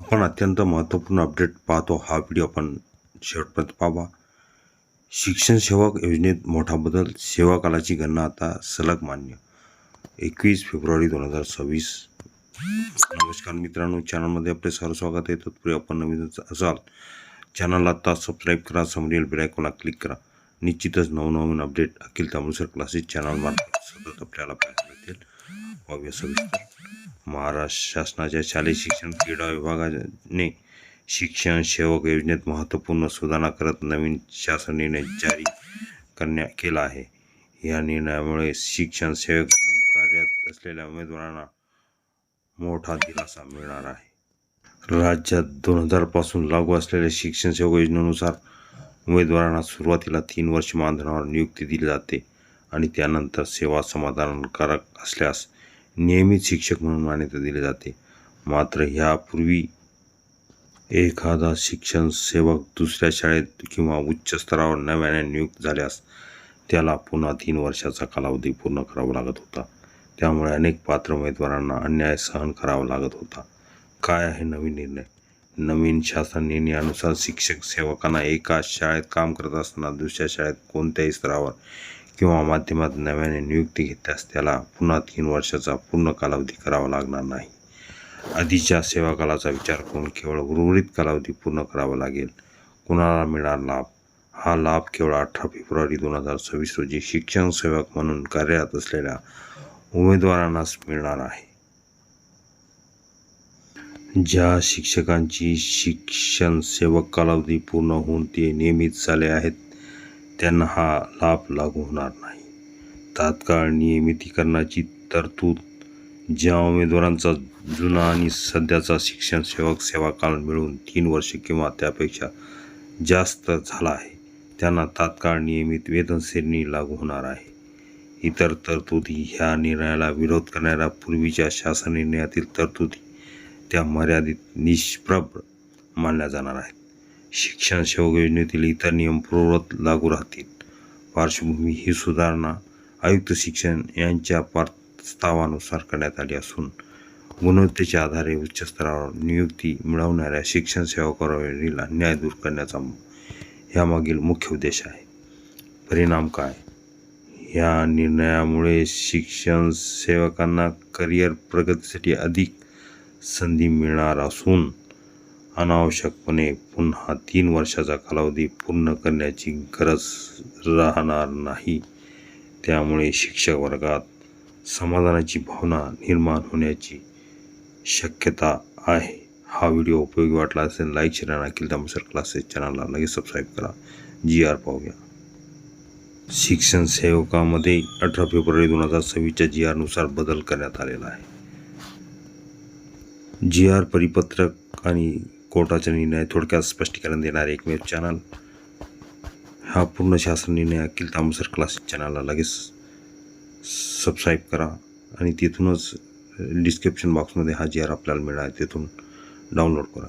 आपण अत्यंत महत्त्वपूर्ण अपडेट पाहतो. हा व्हिडिओ आपण शेवटपर्यंत पाहावा. शिक्षण सेवक योजनेत मोठा बदल. सेवा कालाची गणना आता सलग मान्य. 21 फेब्रुवारी 2026. नमस्कार मित्रांनो, चॅनलमध्ये आपले सर्व स्वागत आहे. तत्पूर्वी आपण नवीन असाल चॅनलला आता सबस्क्राईब करा, समोरील बेल आयकॉनला क्लिक करा. निश्चितच नवनवीन अपडेट अखिल तांबूसर क्लासेस चॅनलमार्फत सतत आपल्याला पाहायला मिळतील. पाहूया सविस्तर. महाराष्ट्र शासनाच्या शालेय शिक्षण क्रीडा विभागाने शिक्षण सेवक योजनेत महत्त्वपूर्ण सुधारणा करत नवीन शासन निर्णय जारी केला आहे. या निर्णयामुळे शिक्षण सेवक म्हणून कार्यरत असलेल्या उमेदवारांना मोठा दिलासा मिळणार आहे. राज्यात 2000 पासून लागू असलेल्या शिक्षण सेवक योजनेनुसार उमेदवारांना सुरुवातीला 3 वर्ष मानधनावर नियुक्ती दिली जाते आणि त्यानंतर सेवा समाधानकारक असल्यास नियमित शिक्षक म्हणून मान्यता दिली जाते. मात्र ह्यापूर्वी एखादा शिक्षण सेवक दुसऱ्या शाळेत किंवा उच्च स्तरावर नव्याने नियुक्त झाल्यास त्याला पुन्हा 3 वर्षाचा कालावधी पूर्ण करावा लागत होता. त्यामुळे अनेक पात्र उमेदवारांना अन्याय सहन करावा लागत होता. काय आहे नवीन निर्णय? नवीन शासन निर्णयानुसार शिक्षक सेवकांना एका शाळेत काम करत असताना दुसऱ्या शाळेत कोणत्याही स्तरावर किंवा माध्यमात नव्याने नियुक्ती घेतल्यास त्याला पुन्हा 3 वर्षाचा पूर्ण कालावधी करावा लागणार नाही. आधीच्या सेवाकालाचा विचार करून केवळ उर्वरित कालावधी पूर्ण करावा लागेल. कुणाला मिळणार लाभ? हा लाभ केवळ 18 फेब्रुवारी 2026 रोजी शिक्षण सेवक म्हणून कार्यरत असलेल्या उमेदवारांनाच मिळणार आहे. ज्या शिक्षकांची शिक्षण सेवक कालावधी पूर्ण होऊन ते नियमित झाले आहेत त्यांना हा लाभ लागू होणार नाही. तात्काळ नियमितीकरणाची तरतूद. ज्या उमेदवारांचा जुना आणि सध्याचा शिक्षण सेवक सेवाकाल मिळून 3 वर्षे किंवा त्यापेक्षा जास्त झाला आहे त्यांना तात्काळ नियमित वेतन श्रेणी लागू होणार आहे. इतर तरतुदी. ह्या निर्णयाला विरोध करणाऱ्या पूर्वीच्या शासन निर्णयातील तरतुदी त्या मर्यादित निष्प्रभ मानल्या जाणार आहेत. शिक्षण सेवक योजनेतील इतर नियम पूर्ववत लागू राहतील. पार्श्वभूमी. ही सुधारणा आयुक्त शिक्षण यांच्या प्रस्तावानुसार करण्यात आली असून गुणवत्तेच्या आधारे उच्च स्तरावर नियुक्ती मिळवणाऱ्या शिक्षण सेवकांवरील अन्याय दूर करण्याचा यामागील मुख्य उद्देश आहे. परिणाम काय? या निर्णयामुळे शिक्षण सेवकांना करिअर प्रगतीसाठी अधिक संधी मिळणार असून अनावश्यकपणे पुन्हा 3 वर्षाचा कालावधी पूर्ण करण्याची गरज राहणार नाही. त्यामुळे शिक्षक वर्गात समाधानाची भावना निर्माण होण्याची शक्यता आहे. हा व्हिडिओ उपयोगी वाटला असेल लाईक, शेअर आणि अखिल तांबूसर क्लासेस चॅनलला लगेच सबस्क्राईब करा. GR पाहूया. शिक्षण सेवकामध्ये 18 फेब्रुवारी 2026च्या GR नुसार बदल करण्यात आलेला आहे. GR परिपत्रक आणि कोर्टाचा निर्णय थोडक्यात स्पष्टीकरण देणारे एकमेव चॅनल. हा पूर्ण शासन निर्णय अखिल तांबूसर क्लासेस चॅनलला लगेच सबस्क्राईब करा आणि तिथूनच डिस्क्रिप्शन बॉक्समध्ये हा GR आपल्याला मिळाला, तिथून डाउनलोड करा.